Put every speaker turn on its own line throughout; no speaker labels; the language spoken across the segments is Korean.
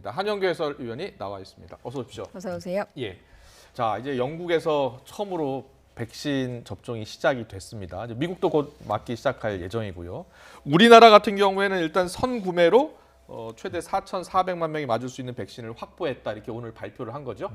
있습니다. 한영규 해설위원이 나와 있습니다. 어서 오십시오.
어서 오세요.
예. 자, 이제 영국에서 처음으로 백신 접종이 시작이 됐습니다. 이제 미국도 곧 맞기 시작할 예정이고요. 우리나라 같은 경우에는 일단 선구매로 최대 4,400만 명이 맞을 수 있는 백신을 확보했다. 이렇게 오늘 발표를 한 거죠.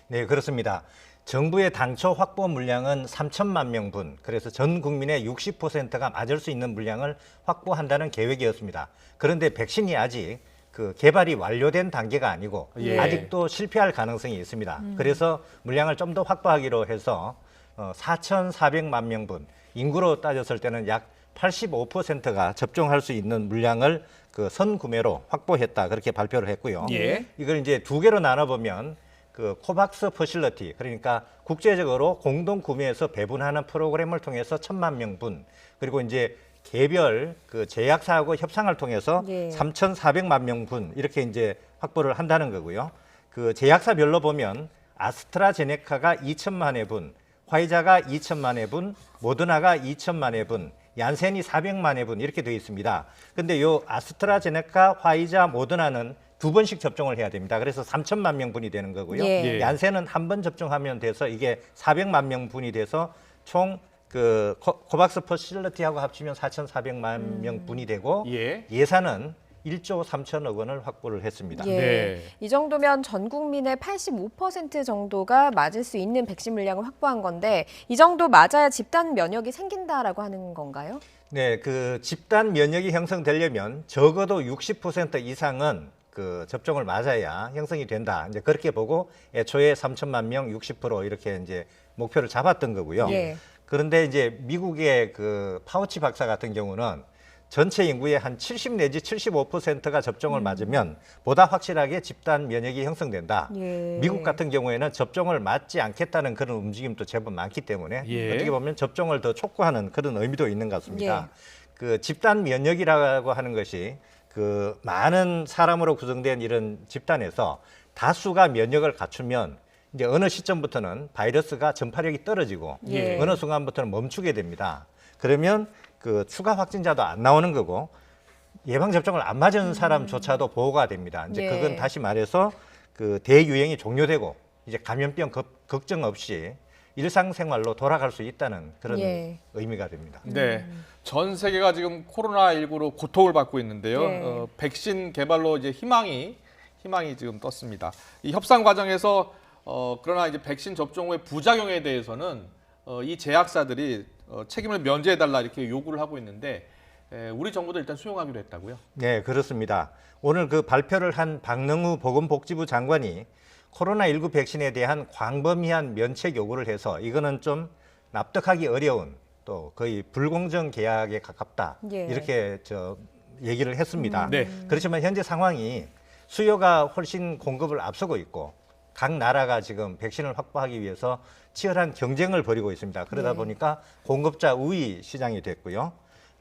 네, 그렇습니다. 정부의 당초 확보 물량은 3천만 명분, 그래서 전 국민의 60%가 맞을 수 있는 물량을 확보한다는 계획이었습니다. 그런데 백신이 아직 그 개발이 완료된 단계가 아니고 아직도 실패할 가능성이 있습니다. 그래서 물량을 좀 더 확보하기로 해서 4,400만 명분, 인구로 따졌을 때는 약 85%가 접종할 수 있는 물량을 그 선구매로 확보했다, 그렇게 발표를 했고요.
예.
이걸 이제 두 개로 나눠보면 그 코박스 퍼실러티, 그러니까 국제적으로 공동 구매해서 배분하는 프로그램을 통해서 1,000만 명분, 그리고 이제 개별 그 제약사하고 협상을 통해서 3,400만 명분 이렇게 이제 확보를 한다는 거고요. 그 제약사별로 보면 아스트라제네카가 2천만 회분, 화이자가 2천만 회분, 모더나가 2천만 회분, 얀센이 400만 회분 이렇게 되어 있습니다. 근데 요 아스트라제네카, 화이자, 모더나는 두 번씩 접종을 해야 됩니다. 그래서 3천만 명분이 되는 거고요. 얀센은 한 번 접종하면 돼서 이게 400만 명분이 돼서 총 그 코박스 퍼실러티하고 합치면 4,400만 명분이 되고 예산은 1조 3천억 원을 확보를 했습니다.
네. 이 정도면 전 국민의 85% 정도가 맞을 수 있는 백신 물량을 확보한 건데 이 정도 맞아야 집단 면역이 생긴다라고 하는 건가요?
네, 그 집단 면역이 형성되려면 적어도 60% 이상은 그 접종을 맞아야 형성이 된다. 이제 그렇게 보고 애초에 3천만 명 60% 이렇게 이제 목표를 잡았던 거고요. 그런데 이제 미국의 그 파우치 박사 같은 경우는 전체 인구의 한 70 내지 75%가 접종을 맞으면 보다 확실하게 집단 면역이 형성된다. 미국 같은 경우에는 접종을 맞지 않겠다는 그런 움직임도 제법 많기 때문에 어떻게 보면 접종을 더 촉구하는 그런 의미도 있는 것 같습니다. 그 집단 면역이라고 하는 것이 그 많은 사람으로 구성된 이런 집단에서 다수가 면역을 갖추면 이제 어느 시점부터는 바이러스가 전파력이 떨어지고 어느 순간부터는 멈추게 됩니다. 그러면 그 추가 확진자도 안 나오는 거고 예방 접종을 안 맞은 사람조차도 보호가 됩니다. 이제 그건 다시 말해서 그 대유행이 종료되고 이제 감염병 걱정 없이 일상생활로 돌아갈 수 있다는 그런 의미가 됩니다.
네, 전 세계가 지금 코로나19로 고통을 받고 있는데요. 백신 개발로 이제 희망이 지금 떴습니다. 이 협상 과정에서 그러나 이제 백신 접종 후의 부작용에 대해서는 이 제약사들이 책임을 면제해달라 이렇게 요구를 하고 있는데 우리 정부도 일단 수용하기로 했다고요?
네, 그렇습니다. 오늘 그 발표를 한 박능우 보건복지부 장관이 코로나19 백신에 대한 광범위한 면책 요구를 해서 이거는 좀 납득하기 어려운 또 거의 불공정 계약에 가깝다 이렇게 얘기를 했습니다. 그렇지만 현재 상황이 수요가 훨씬 공급을 앞서고 있고 각 나라가 지금 백신을 확보하기 위해서 치열한 경쟁을 벌이고 있습니다. 그러다 보니까 공급자 우위 시장이 됐고요.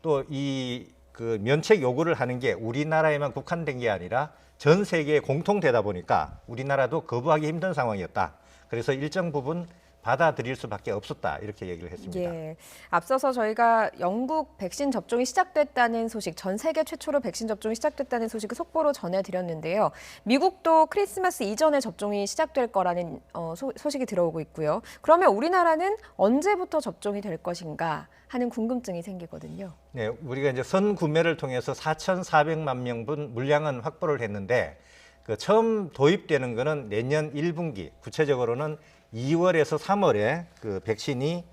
또 이 그 면책 요구를 하는 게 우리나라에만 국한된 게 아니라 전 세계에 공통되다 보니까 우리나라도 거부하기 힘든 상황이었다. 그래서 일정 부분 받아들일 수밖에 없었다, 이렇게 얘기를 했습니다.
앞서서 저희가 영국 백신 접종이 시작됐다는 소식, 전 세계 최초로 백신 접종이 시작됐다는 소식을 속보로 전해드렸는데요. 미국도 크리스마스 이전에 접종이 시작될 거라는 소식이 들어오고 있고요. 그러면 우리나라는 언제부터 접종이 될 것인가 하는 궁금증이 생기거든요.
네, 우리가 이제 선구매를 통해서 4,400만 명분 물량은 확보를 했는데 그 처음 도입되는 거는 내년 1분기, 구체적으로는 2월에서 3월에 그 백신이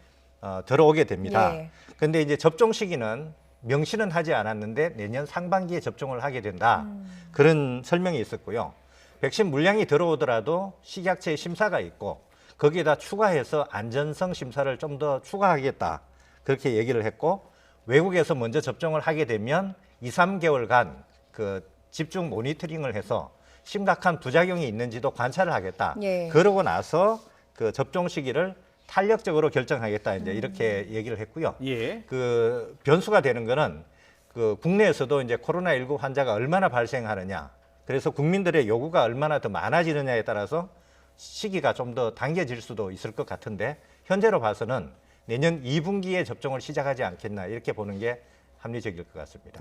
들어오게 됩니다. 그런데 이제 접종 시기는 명시는 하지 않았는데 내년 상반기에 접종을 하게 된다. 그런 설명이 있었고요. 백신 물량이 들어오더라도 식약처의 심사가 있고 거기에다 추가해서 안전성 심사를 좀 더 추가하겠다, 그렇게 얘기를 했고, 외국에서 먼저 접종을 하게 되면 2, 3개월간 그 집중 모니터링을 해서 심각한 부작용이 있는지도 관찰을 하겠다. 그러고 나서 그 접종 시기를 탄력적으로 결정하겠다, 이제 이렇게 얘기를 했고요. 그 변수가 되는 거는 그 국내에서도 이제 코로나19 환자가 얼마나 발생하느냐, 그래서 국민들의 요구가 얼마나 더 많아지느냐에 따라서 시기가 좀 더 당겨질 수도 있을 것 같은데 현재로 봐서는 내년 2분기에 접종을 시작하지 않겠나, 이렇게 보는 게 합리적일 것 같습니다.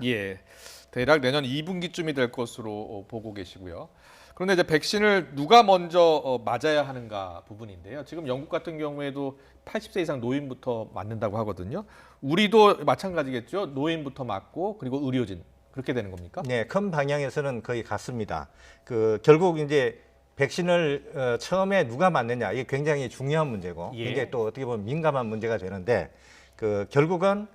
대략 내년 2분기쯤이 될 것으로 보고 계시고요. 그런데 이제 백신을 누가 먼저 맞아야 하는가 부분인데요. 지금 영국 같은 경우에도 80세 이상 노인부터 맞는다고 하거든요. 우리도 마찬가지겠죠. 노인부터 맞고 그리고 의료진 그렇게 되는 겁니까?
네, 큰 방향에서는 거의 같습니다. 결국 이제 백신을 처음에 누가 맞느냐 이게 굉장히 중요한 문제고
예.
굉장히 또 어떻게 보면 민감한 문제가 되는데 결국은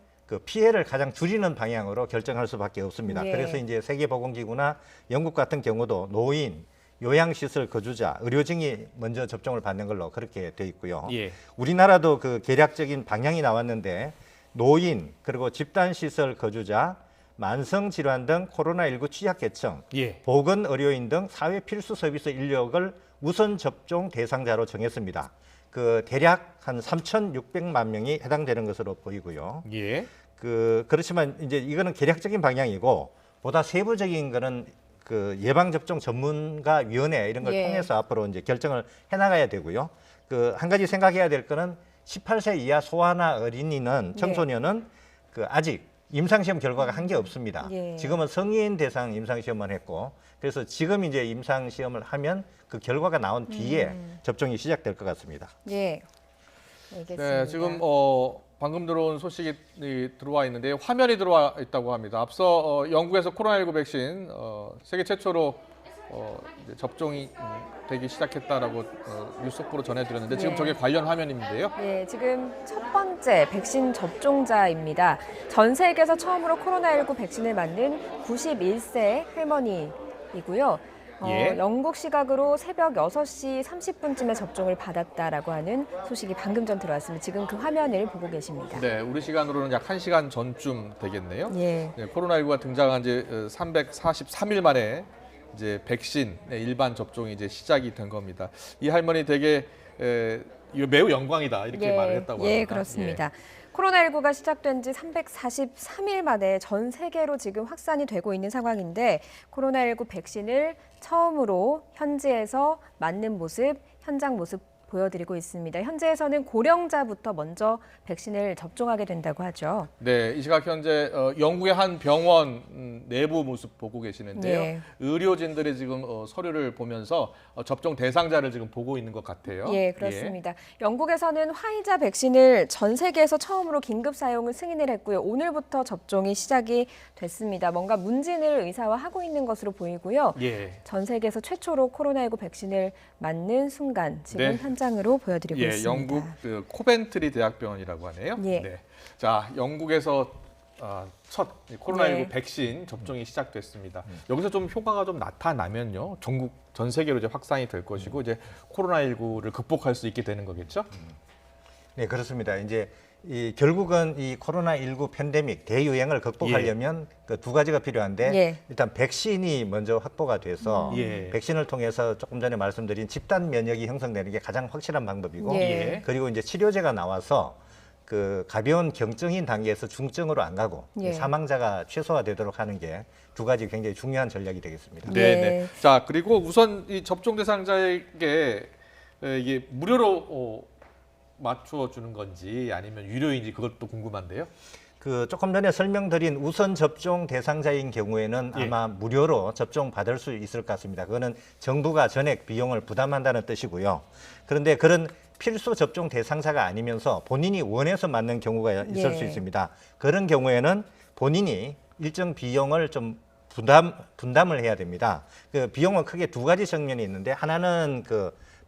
피해를 가장 줄이는 방향으로 결정할 수밖에 없습니다.
예.
그래서 이제 세계보건기구나 영국 같은 경우도 노인, 요양시설 거주자, 의료진이 먼저 접종을 받는 걸로 그렇게 돼 있고요.
예.
우리나라도 계략적인 방향이 나왔는데 노인 그리고 집단시설 거주자, 만성질환 등 코로나19 취약계층,
예.
보건의료인 등 사회 필수 서비스 인력을 우선 접종 대상자로 정했습니다. 대략 한 3,600만 명이 해당되는 것으로 보이고요.
예.
그렇지만 이제 이거는 계략적인 방향이고 보다 세부적인 거는 예방접종 전문가위원회 이런 걸
예.
통해서 앞으로 이제 결정을 해나가야 되고요. 한 가지 생각해야 될 거는 18세 이하 소아나 어린이는 청소년은 아직 임상시험 결과가 한 게 없습니다.
예.
지금은 성인 대상 임상시험만 했고 그래서 지금 이제 임상시험을 하면 그 결과가 나온 뒤에 접종이 시작될 것 같습니다.
예. 알겠습니다.
네, 지금 방금 들어온 소식이 들어와 있는데 화면이 들어와 있다고 합니다. 앞서 영국에서 코로나19 백신 세계 최초로 이제 접종이 되기 시작했다라고 뉴스 속보로 전해드렸는데 지금
네.
저게 관련 화면인데요.
예, 지금 첫 번째 백신 접종자입니다. 전 세계에서 처음으로 코로나19 백신을 맞는 91세 할머니이고요.
예.
영국 시각으로 새벽 6시 30분쯤에 접종을 받았다라고 하는 소식이 방금 전 들어왔습니다. 지금 그 화면을 보고 계십니다.
네, 우리 시간으로는 약 1시간 전쯤 되겠네요.
예.
네, 코로나19가 등장한 지 343일 만에 이제 백신 일반 접종이 이제 시작이 된 겁니다. 이 할머니 되게 매우 영광이다 이렇게 말을 했다고 합니다.
예, 그렇습니다. 코로나19가 시작된 지 343일 만에 전 세계로 지금 확산이 되고 있는 상황인데 코로나19 백신을 처음으로 현지에서 맞는 모습, 현장 모습 보여드리고 있습니다. 현지에서는 고령자부터 먼저 백신을 접종하게 된다고 하죠.
네, 이 시각 현재 영국의 한 병원 내부 모습 보고 계시는데요.
예.
의료진들이 지금 서류를 보면서 접종 대상자를 지금 보고 있는 것 같아요.
예, 그렇습니다. 영국에서는 화이자 백신을 전 세계에서 처음으로 긴급 사용을 승인을 했고요. 오늘부터 접종이 시작이 됐습니다. 뭔가 문진을 의사화하고 있는 것으로 보이고요.
예.
전 세계에서 최초로 코로나19 백신을 맞는 순간 지금
네.
현장으로 보여드리고
예,
있습니다.
영국 코벤트리 대학병원이라고 하네요.
예.
네. 자, 영국에서 첫 코로나19
네.
백신 접종이 시작됐습니다. 여기서 좀 효과가 좀 나타나면요, 전국 전 세계로 이제 확산이 될 것이고 이제 코로나19를 극복할 수 있게 되는 거겠죠?
네, 그렇습니다. 이제 결국은 이 코로나19 팬데믹 대유행을 극복하려면 두 가지가 필요한데
예.
일단 백신이 먼저 확보가 돼서
예.
백신을 통해서 조금 전에 말씀드린 집단 면역이 형성되는 게 가장 확실한 방법이고
예.
그리고 이제 치료제가 나와서 가벼운 경증인 단계에서 중증으로 안 가고
예.
사망자가 최소화되도록 하는 게 두 가지 굉장히 중요한 전략이 되겠습니다.
예.
네, 네. 자, 그리고 우선 이 접종 대상자에게 이게 무료로 맞추어 주는 건지 아니면 유료인지 그것도 궁금한데요.
조금 전에 설명드린 우선 접종 대상자인 경우에는
예.
아마 무료로 접종 받을 수 있을 것 같습니다. 그거는 정부가 전액 비용을 부담한다는 뜻이고요. 그런데 그런 필수 접종 대상자가 아니면서 본인이 원해서 맞는 경우가 있을
예.
수 있습니다. 그런 경우에는 본인이 일정 비용을 좀 분담을 해야 됩니다. 비용은 크게 두 가지 측면이 있는데 하나는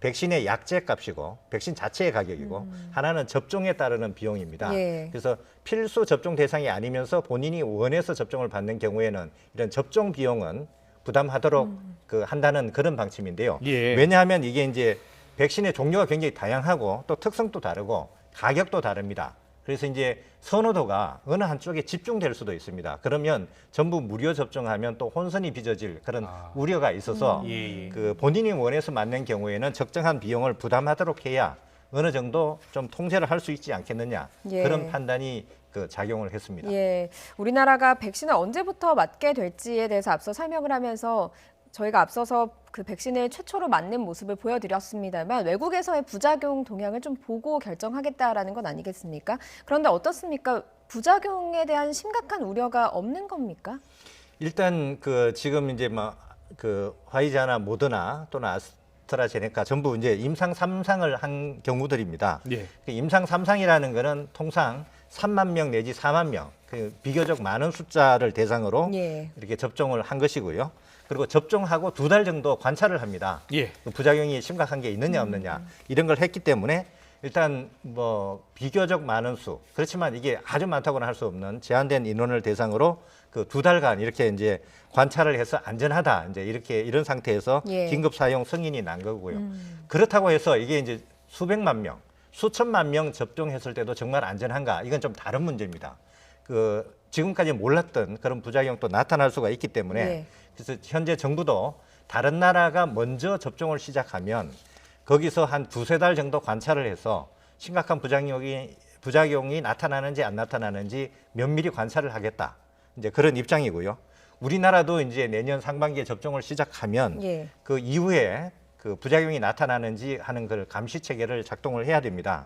백신의 약제 값이고 백신 자체의 가격이고 하나는 접종에 따르는 비용입니다.
예.
그래서 필수 접종 대상이 아니면서 본인이 원해서 접종을 받는 경우에는 이런 접종 비용은 부담하도록 한다는 그런 방침인데요.
예.
왜냐하면 이게 이제 백신의 종류가 굉장히 다양하고 또 특성도 다르고 가격도 다릅니다. 그래서 이제 선호도가 어느 한쪽에 집중될 수도 있습니다. 그러면 전부 무료 접종하면 또 혼선이 빚어질 그런 우려가 있어서
예.
본인이 원해서 맞는 경우에는 적정한 비용을 부담하도록 해야 어느 정도 좀 통제를 할 수 있지 않겠느냐
예.
그런 판단이 작용을 했습니다.
예, 우리나라가 백신을 언제부터 맞게 될지에 대해서 앞서 설명을 하면서 저희가 앞서서 그 백신을 최초로 맞는 모습을 보여드렸습니다만 외국에서의 부작용 동향을 좀 보고 결정하겠다라는 건 아니겠습니까? 그런데 어떻습니까? 부작용에 대한 심각한 우려가 없는 겁니까?
일단 지금 이제 그 화이자나 모더나 또는 아스트라제네카 전부 이제 임상 3상을 한 경우들입니다.
예.
그 임상 3상이라는 거는 통상 3만 명 내지 4만 명, 그 비교적 많은 숫자를 대상으로
예.
이렇게 접종을 한 것이고요. 그리고 접종하고 2달 정도 관찰을 합니다.
예.
그 부작용이 심각한 게 있느냐 없느냐 이런 걸 했기 때문에 일단 뭐 비교적 많은 수, 그렇지만 이게 아주 많다고는 할 수 없는 제한된 인원을 대상으로 그 2달간 이렇게 이제 관찰을 해서 안전하다 이제 이렇게 이런 상태에서
예.
긴급 사용 승인이 난 거고요. 그렇다고 해서 이게 이제 수백만 명, 수천만 명 접종했을 때도 정말 안전한가? 이건 좀 다른 문제입니다. 그 지금까지 몰랐던 그런 부작용도 나타날 수가 있기 때문에
예.
그래서 현재 정부도 다른 나라가 먼저 접종을 시작하면 거기서 한 2~3달 정도 관찰을 해서 심각한 부작용이 나타나는지 안 나타나는지 면밀히 관찰을 하겠다. 이제 그런 입장이고요. 우리나라도 이제 내년 상반기에 접종을 시작하면
예.
그 이후에 그 부작용이 나타나는지 하는 그 감시 체계를 작동을 해야 됩니다.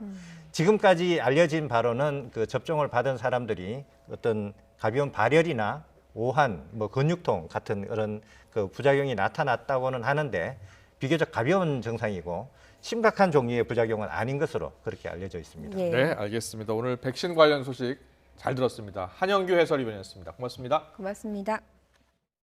지금까지 알려진 바로는 그 접종을 받은 사람들이 어떤 가벼운 발열이나 오한, 뭐 근육통 같은 그런 그 부작용이 나타났다고는 하는데 비교적 가벼운 증상이고 심각한 종류의 부작용은 아닌 것으로 그렇게 알려져 있습니다.
예.
네, 알겠습니다. 오늘 백신 관련 소식 잘 들었습니다. 한영규 해설위원이었습니다. 고맙습니다.
고맙습니다.